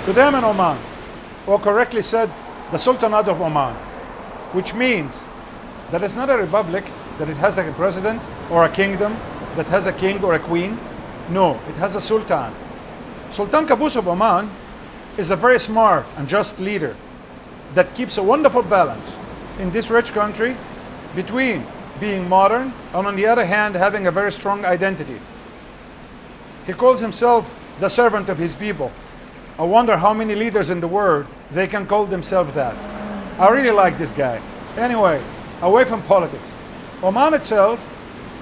Today I'm in Oman, or correctly said, the Sultanate of Oman, which means that it's not a republic, that it has a president or a kingdom, that has a king or a queen. No, it has a sultan. Sultan Qaboos of Oman is a very smart and just leader that keeps a wonderful balance in this rich country between being modern and on the other hand having a very strong identity. He calls himself the servant of his people. I wonder how many leaders in the world they can call themselves that. I really like this guy. Anyway, away from politics. Oman itself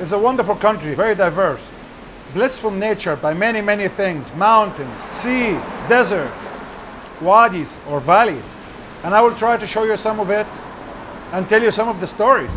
is a wonderful country, very diverse. Blissful nature by many, many things. Mountains, sea, desert, wadis or valleys. And I will try to show you some of it and tell you some of the stories.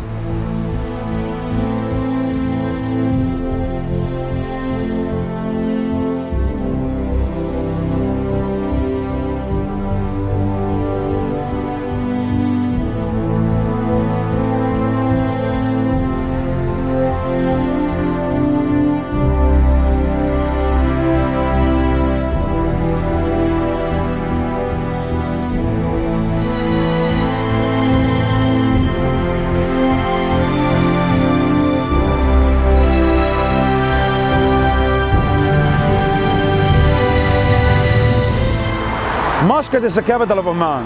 Muscat is the capital of Oman,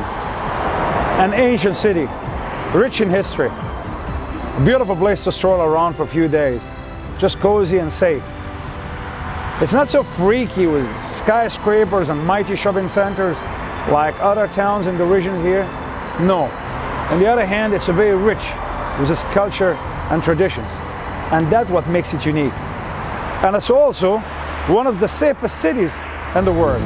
an ancient city, rich in history. A beautiful place to stroll around for a few days, just cozy and safe. It's not so freaky with skyscrapers and mighty shopping centers like other towns in the region here. No. On the other hand, it's very rich with its culture and traditions. And that's what makes it unique. And it's also one of the safest cities in the world.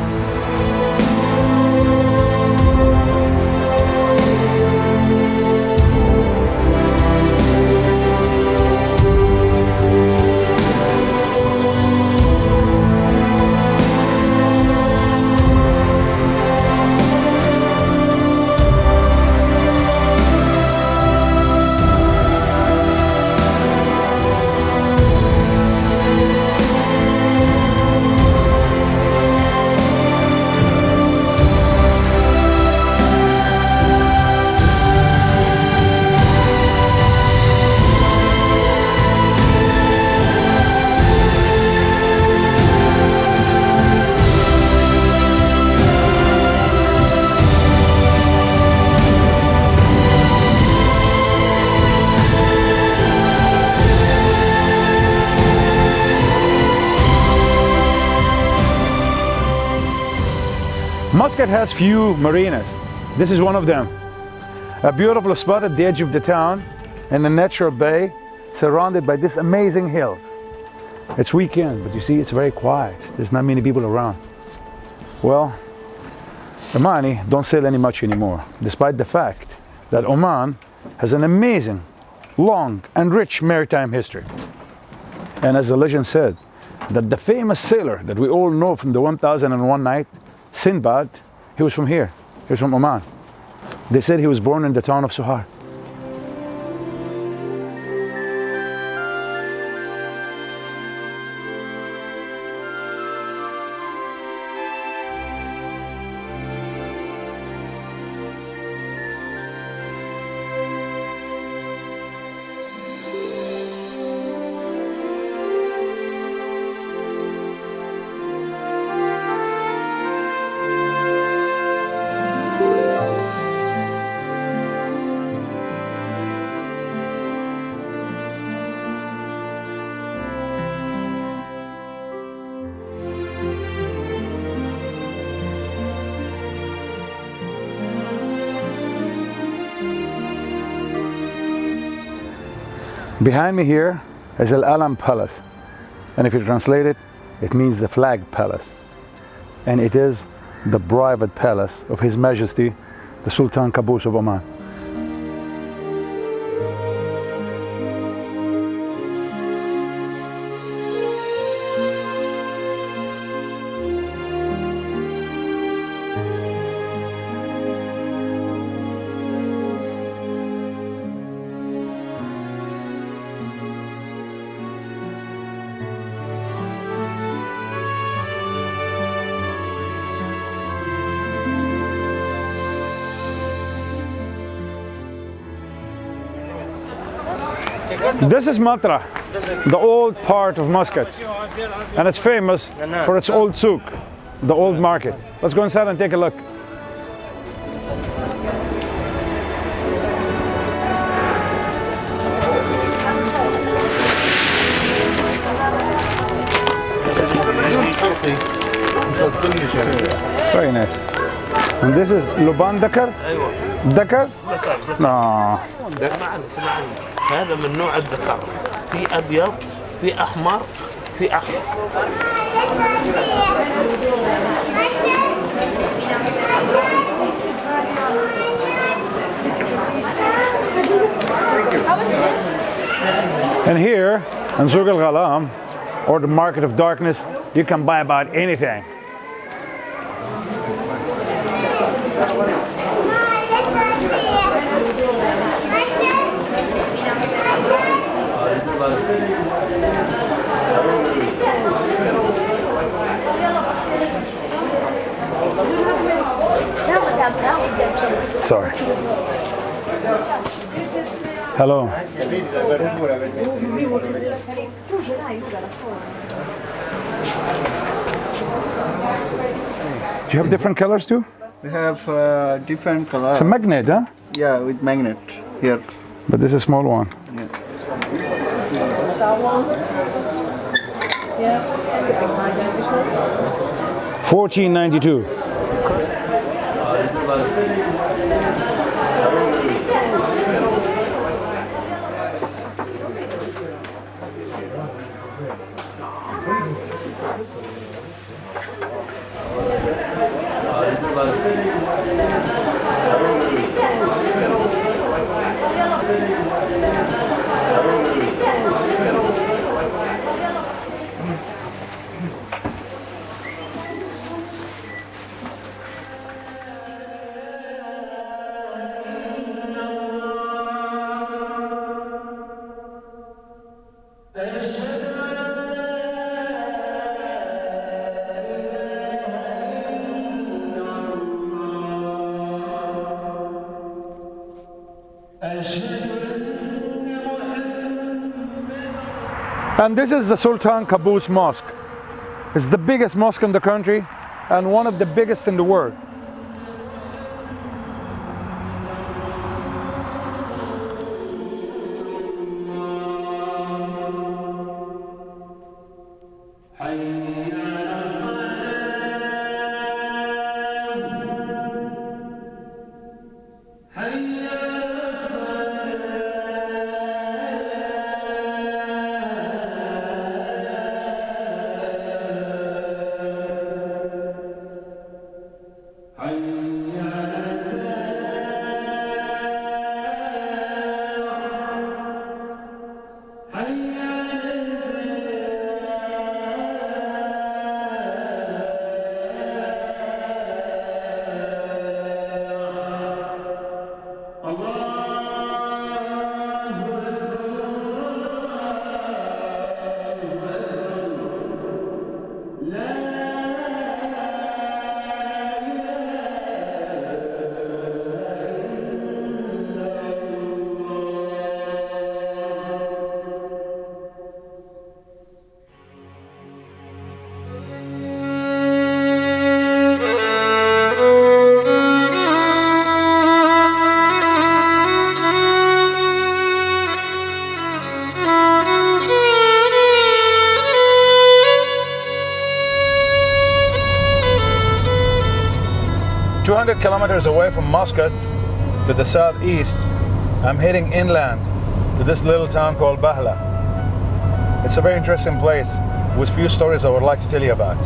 Muscat has few marinas. This is one of them. A beautiful spot at the edge of the town in a natural bay surrounded by these amazing hills. It's weekend, but you see it's very quiet. There's not many people around. Well, Omani don't sail any much anymore, despite the fact that Oman has an amazing, long and rich maritime history. And as the legend said, that the famous sailor that we all know from the 1001 Night, Sinbad, he was from here. He was from Oman. They said he was born in the town of Souk. Behind me here is Al Alam Palace, and if you translate it, it means the flag palace, and it is the private palace of His Majesty the Sultan Qaboos of Oman. This is Mutrah, the old part of Muscat, and it's famous for its old souk, the old market. Let's go inside and take a look. Very nice. And this is Luban Dakar? Dakar? No. هذا من نوع الذكر، في أبيض، في أحمر، في أخضر. And here, in Souk al-Ghalam, or the market of darkness, you can buy about anything. Sorry. Hello. Do you have different colors too? We have different colors. It's a magnet, huh? Yeah, with magnet here. But this is a small one. Yeah. 1492. And this is the Sultan Qaboos Mosque. It's the biggest mosque in the country and one of the biggest in the world. Kilometers away from Muscat to the southeast, I'm heading inland to this little town called Bahla. It's a very interesting place with few stories I would like to tell you about.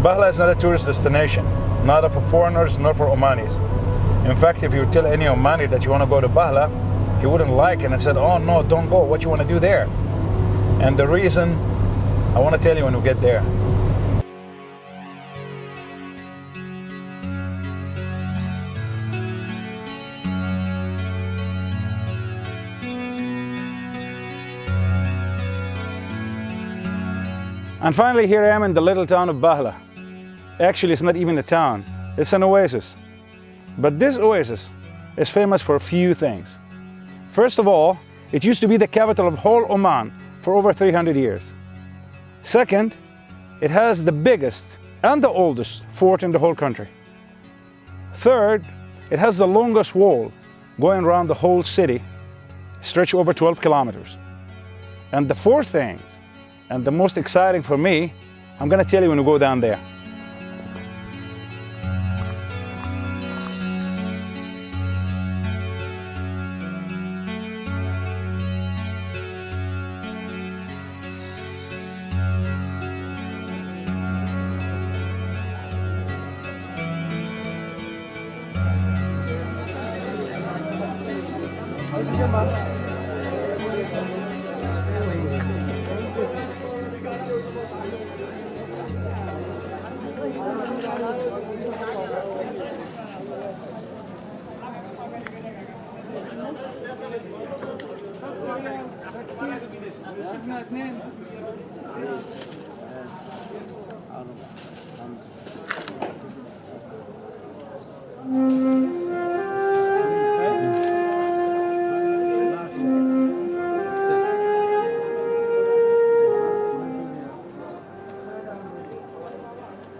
Bahla is not a tourist destination, neither for foreigners nor for Omanis. In fact, if you tell any Omani that you want to go to Bahla, he wouldn't like it and said, oh no, don't go, what you want to do there? And the reason, I want to tell you when we get there. And finally, here I am in the little town of Bahla. Actually, it's not even a town, it's an oasis. But this oasis is famous for a few things. First of all, It used to be the capital of whole Oman for over 300 years. Second, it has the biggest and the oldest fort in the whole country. Third, it has the longest wall going around the whole city, stretch over 12 kilometers. And the fourth thing, and the most exciting for me, I'm gonna tell you when we go down there.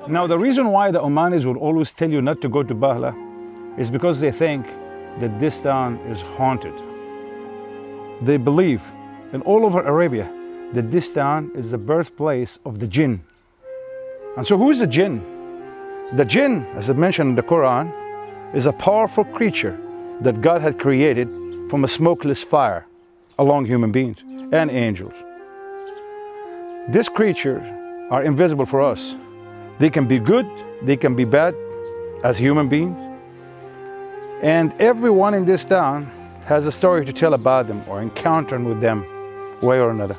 Now, the reason why the Omanis will always tell you not to go to Bahla is because they think that this town is haunted. They believe, and all over Arabia, that this town is the birthplace of the Jinn. And so who is the Jinn? The Jinn, as I mentioned in the Quran, is a powerful creature that God had created from a smokeless fire along human beings and angels. These creatures are invisible for us. They can be good, they can be bad as human beings. And everyone in this town has a story to tell about them or encountering with them, way or another.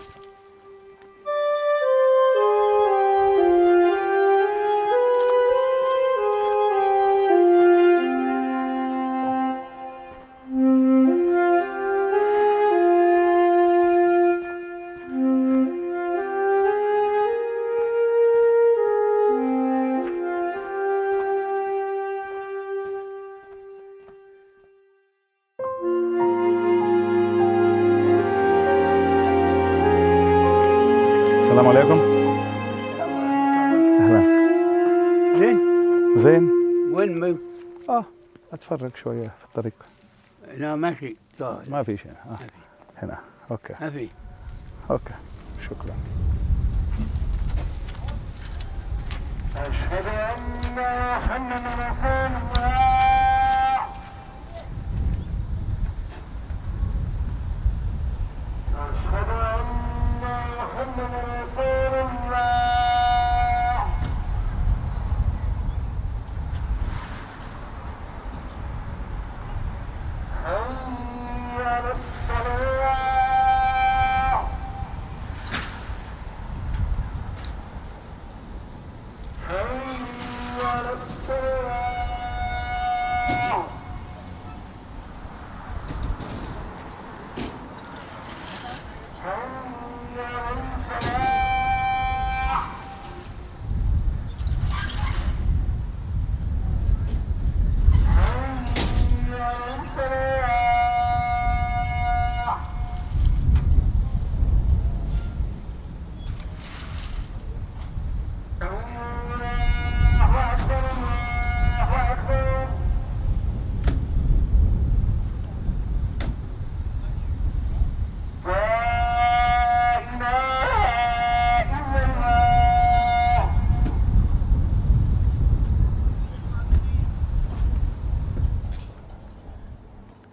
السلام عليكم. اهلا. زين؟ زين؟ وين مو؟ اتفرج شويه في الطريق. لا ماشي. ما في شيء. هنا. اوكي. ما في. اوكي. شكرا. أشهد أن محمدا رسول الله. أشهد أن محمدا رسول الله. حي على الصلاة. حي على الصلاة.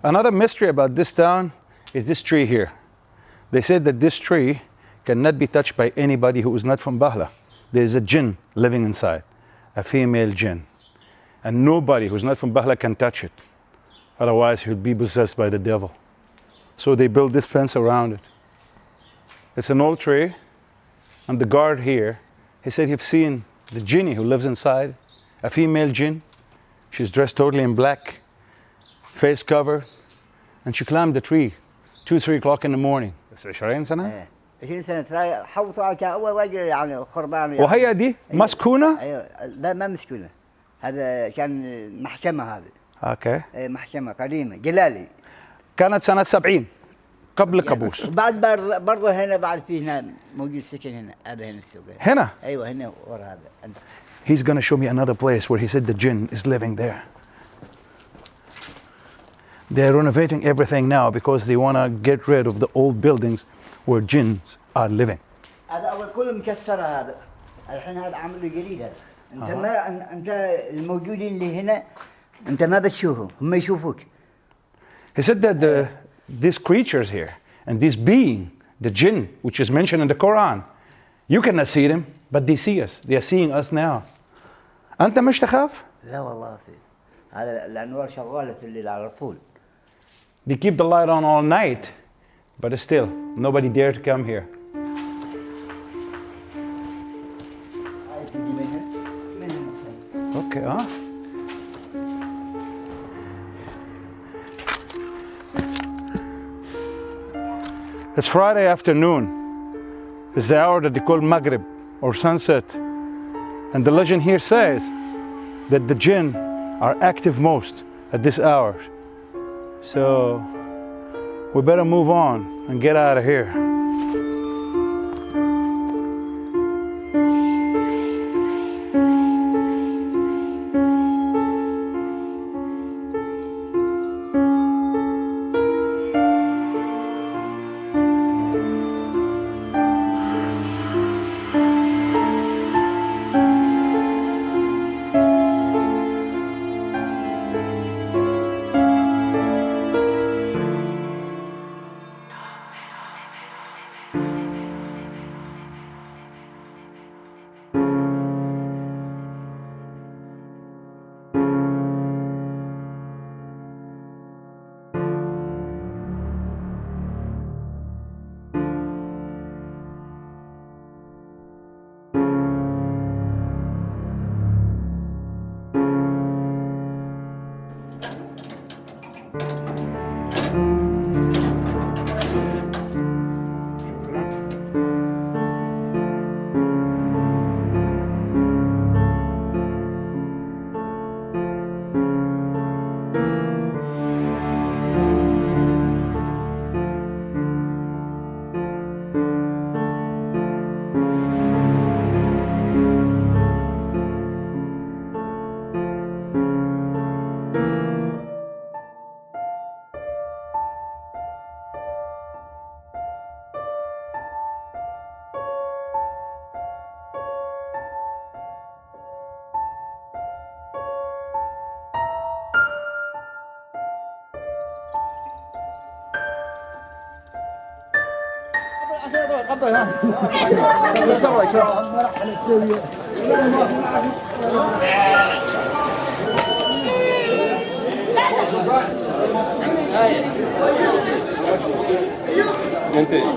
Another mystery about this town is this tree here. They said that this tree cannot be touched by anybody who is not from Bahla. There is a jinn living inside, a female jinn. And nobody who's not from Bahla can touch it. Otherwise, he would be possessed by the devil. So they built this fence around it. It's an old tree, and the guard here, he said he's seen the jinni who lives inside, a female jinn. She's dressed totally in black, face covered, and she climbed the tree 2-3 o'clock in the morning. 20 سنة؟ 20 سنة ترى حوطوا كان أول وجه يعني خربان يعني. وهي دي مسكونة؟ أيوه لا ما مسكونة. هذا كان محكمة هذه. اوكي. محكمة قديمة جلالي. كانت سنة 70 قبل قابوس. بعد برضه هنا بعد في هنا موجود سكن هنا هذا هنا السوق هنا. ايوه هنا ورا هذا. He's going to show me another place where he said the jinn is living there. They're renovating everything now because they want to get rid of the old buildings where jinns are living. هذا اول كله مكسر هذا. الحين هذا عامله جديد هذا. انت ما انت الموجودين اللي هنا انت ما بتشوفهم هم يشوفوك. He said that these creatures here and this being, the jinn, which is mentioned in the Quran, you cannot see them, but they see us. They are seeing us now. أنت مش تخاف؟ لا والله في هذا الأنوار شغالة في الليل على طول. They keep the light on all night, but still, nobody dare to come here. Okay, huh? It's Friday afternoon. It's the hour that they call Maghrib or sunset. And the legend here says that the jinn are active most at this hour. So we better move on and get out of here.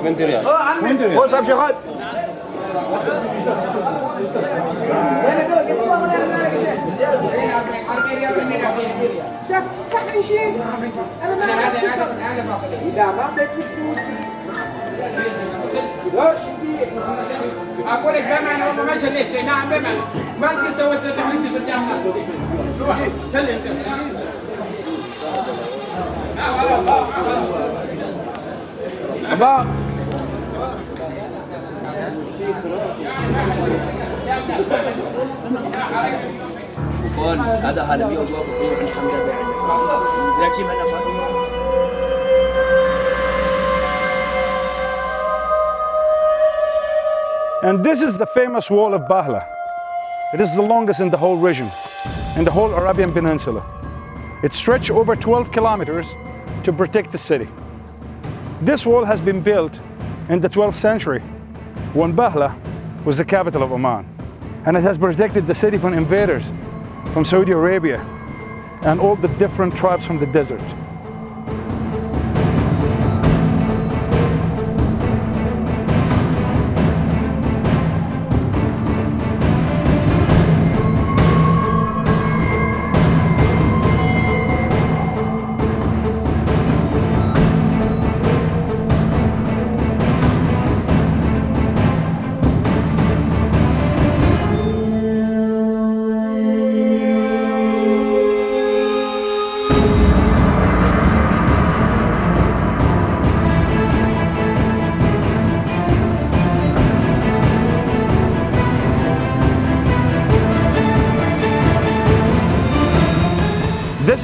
من ريال. هو صاحب شغال. إذا ما بدك فلوسي أقول لك بمعنى هو ما شليت شيء نعم بمعنى ما أنت سويت تحدي بالجامعة شلي أنت أبا وقال هذا هذا اليوم وقوع الحمد لله لكن من And this is the famous wall of Bahla. It is the longest in the whole region, in the whole Arabian Peninsula. It stretched over 12 kilometers to protect the city. This wall has been built in the 12th century when Bahla was the capital of Oman. And it has protected the city from invaders from Saudi Arabia and all the different tribes from the desert.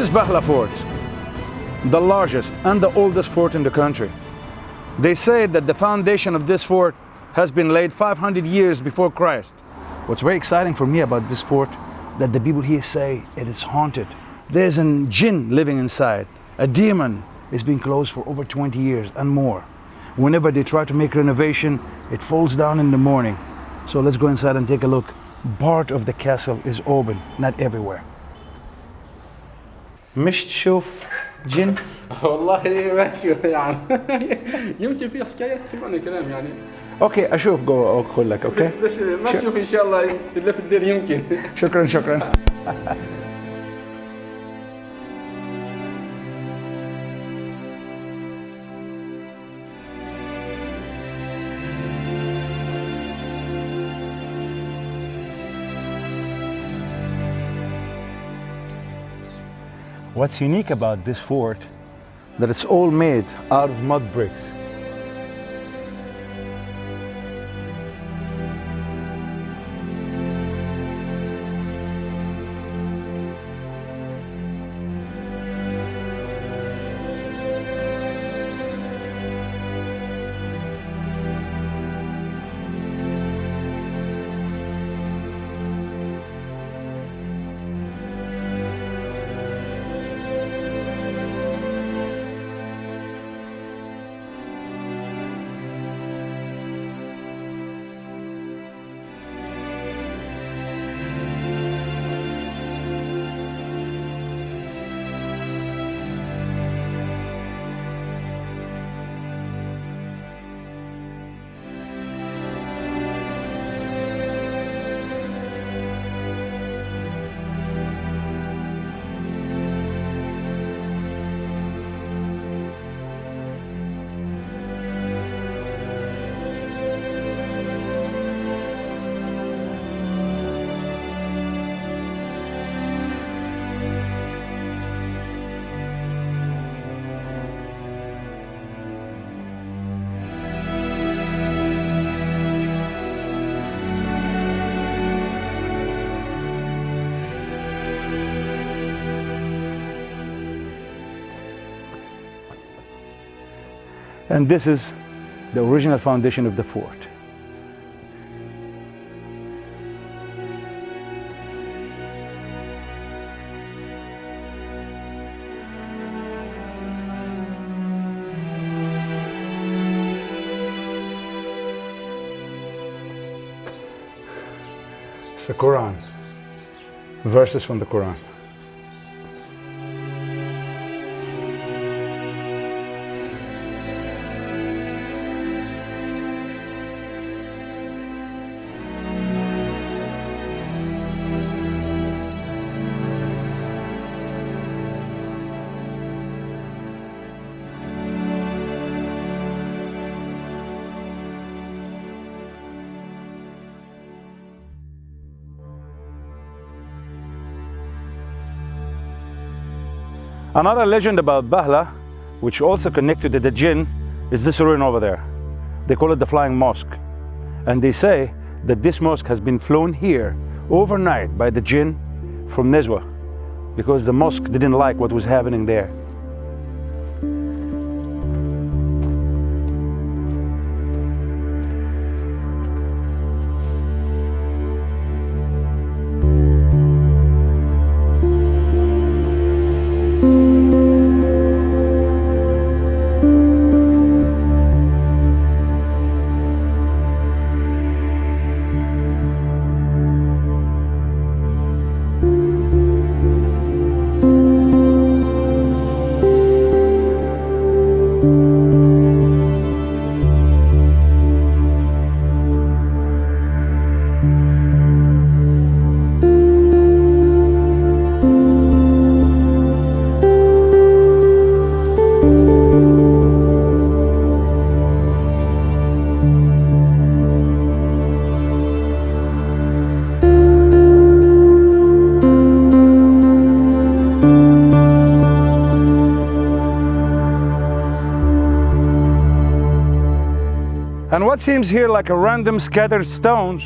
This is Bahla Fort, the largest and the oldest fort in the country. They say that the foundation of this fort has been laid 500 years before Christ. What's very exciting for me about this fort, that the people here say it is haunted. There's a Jinn living inside. A demon is being closed for over 20 years and more. Whenever they try to make renovation, it falls down in the morning. So let's go inside and take a look. Part of the castle is open, not everywhere. مش تشوف جن؟ والله ما اشوف يعني يمكن في حكايات سمعنا كلام يعني اوكي اشوف جو اقول لك اوكي بس ما تشوف ان شاء الله اللي في الدير يمكن شكرا شكرا. What's unique about this fort, that it's all made out of mud bricks. And this is the original foundation of the fort. It's the Quran, verses from the Quran. Another legend about Bahla, which also connected to the Jinn, is this ruin over there. They call it the Flying Mosque. And they say that this mosque has been flown here overnight by the Jinn from Nizwa, because the mosque didn't like what was happening there. And what seems here like a random scattered stones,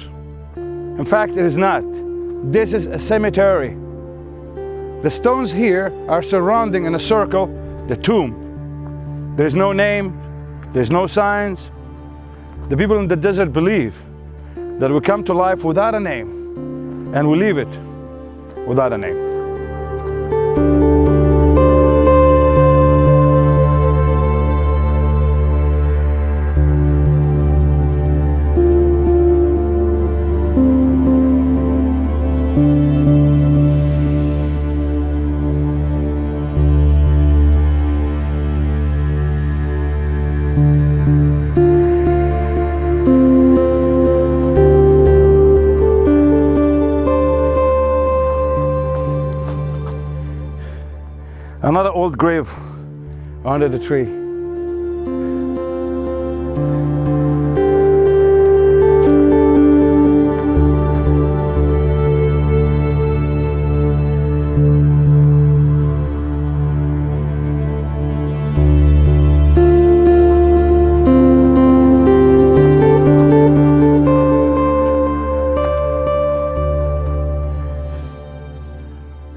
in fact it is not. This is a cemetery The stones here are surrounding in a circle the tomb. There's no name, there's no signs. The people in the desert believe that we come to life without a name and we leave it without a name. Another old grave under the tree.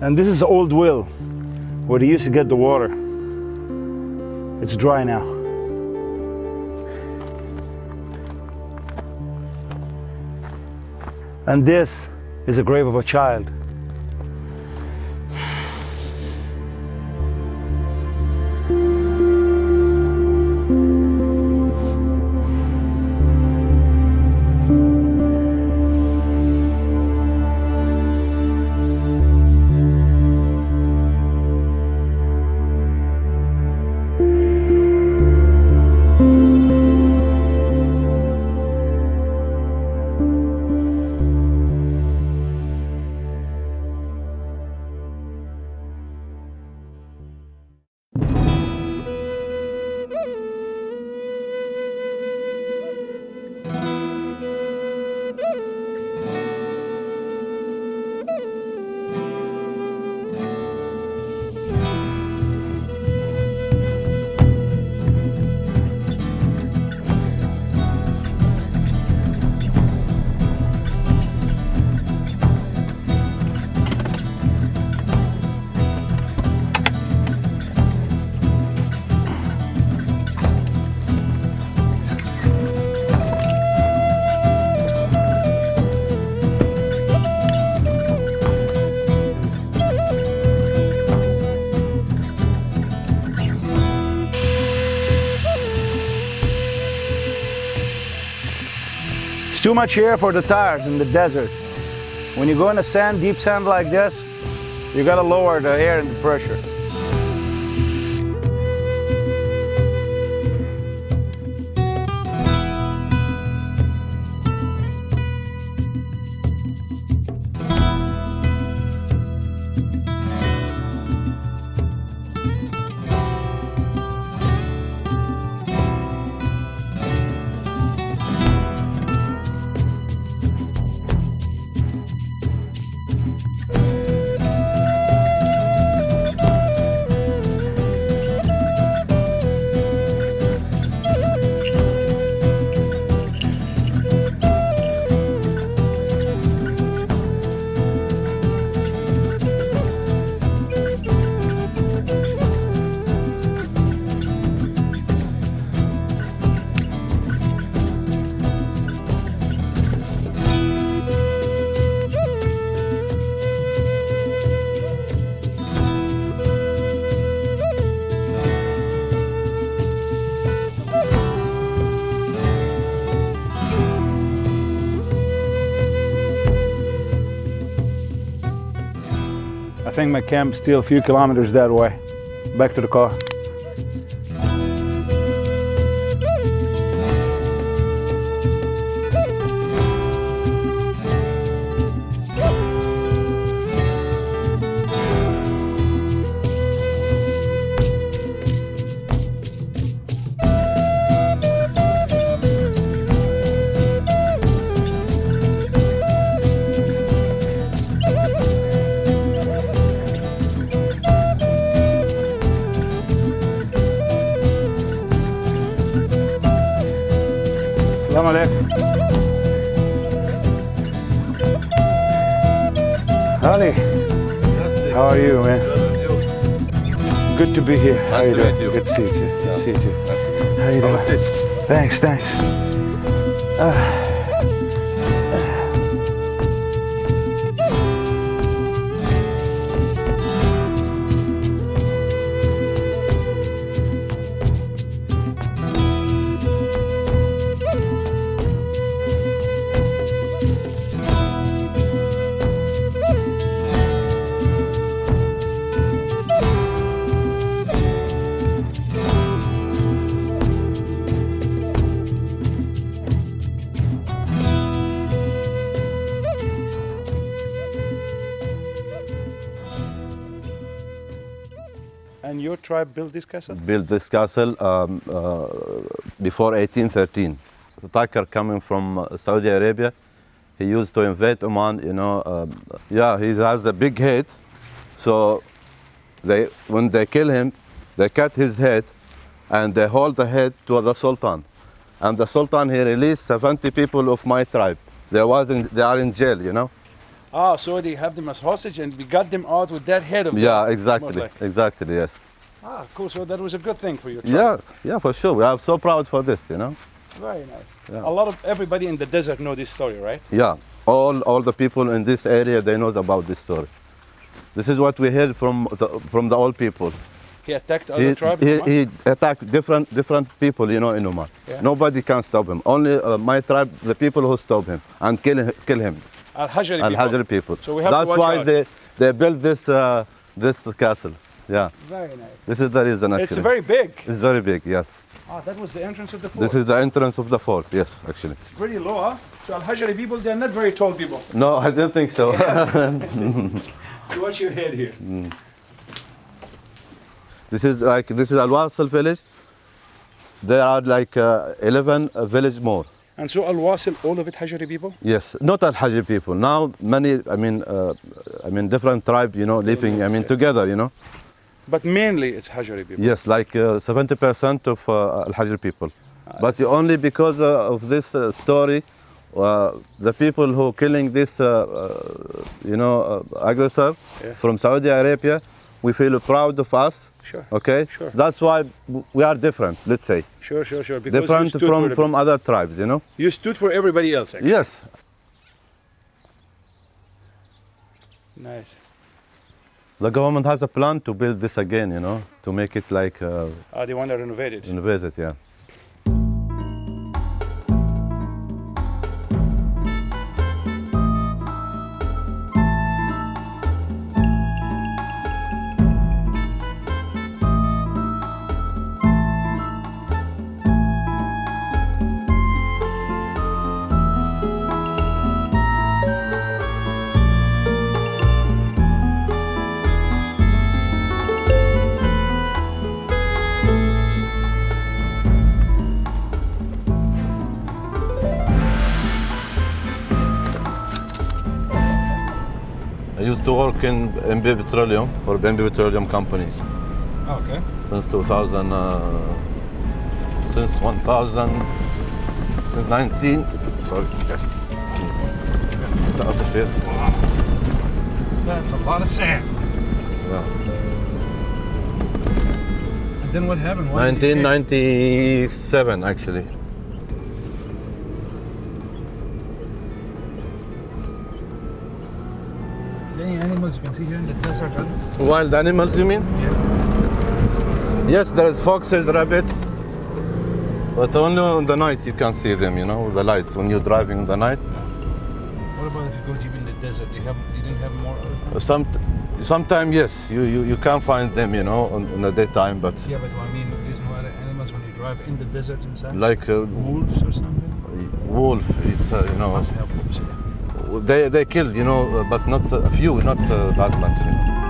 And this is the old well where they used to get the water. It's dry now. And this is a grave of a child. Too much air for the tires in the desert. When you go in the sand, deep sand like this, you gotta lower the air and the pressure. I think my camp's still a few kilometers that way. Back to the car. السلام عليكم. هاني How are you, man? Good to be here. How you to doing? meet you. Good to see you too. Good to see you too. How you How doing? is this? Thanks, thanks. And your tribe built this castle? Built this castle before 1813. The Taker coming from Saudi Arabia, he used to invade Oman, you know. Yeah, he has a big head. So when they kill him, they cut his head and they hold the head to the Sultan. And the Sultan, he released 70 people of my tribe. They are in jail, you know. Ah, so they have them as hostage and we got them out with that head of them. Yeah, exactly, More like. exactly, yes. Ah, cool. So that was a good thing for your tribe. Yes, yeah, for sure. We are so proud for this, you know. Very nice. Yeah. A lot of everybody in the desert know this story, right? Yeah, all the people in this area, they know about this story. This is what we heard from the old people. He attacked other tribes. He attacked different people, you know, in Oman. Yeah. Nobody can stop him. Only my tribe, the people who stop him and kill him. Al-Hajari Al-Hajari people. So we have That's to watch why out. they built this castle. Yeah, Very nice. this is the reason actually. It's very big. It's very big, yes. Ah, that was the entrance of the fort. This is the entrance of the fort, yes, actually. Pretty low, huh? So Al-Hajari people, they're not very tall people. No, I didn't think so. So watch your head here. This is Al-Wasil village. There are like 11 village more. And so Al-Wasil, all of it Hajari people? Yes, not Al-Hajri people. Now many, I mean different tribe, you know, living, together, you know. But mainly it's Hajari people. Yes, like 70% of Al-Hajri people. But only because of this story, the people who killing this, aggressor from Saudi Arabia, we feel proud of us. Sure. Okay. Sure. That's why we are different. Let's say. Sure. Because Different you stood from other tribes, you know. You stood for everybody else, actually. Yes. Nice. The government has a plan to build this again, you know, to make it like They want to renovate it. renovated, yeah. I used to work in MB Petroleum for MB Petroleum companies Okay. since 2000, since 19. Sorry, just get out of here. That's a lot of sand. Yeah. And then what happened? Why did you say- 1997, actually. Is there any animals you can see here in the desert? Wild animals, you mean? Yes, there is foxes, rabbits, but only on the night you can see them, you know, the lights when you're driving in the night. What about if you go deep in the desert? You didn't have more other things? Sometimes, yes, you can find them, you know, in the daytime, but Yeah, but I mean, there's no other animals when you drive in the desert inside? like Wolves or something? wolf, it's, you know, Must have wolves, yeah. they killed, you know, but not a few, not that much, you know.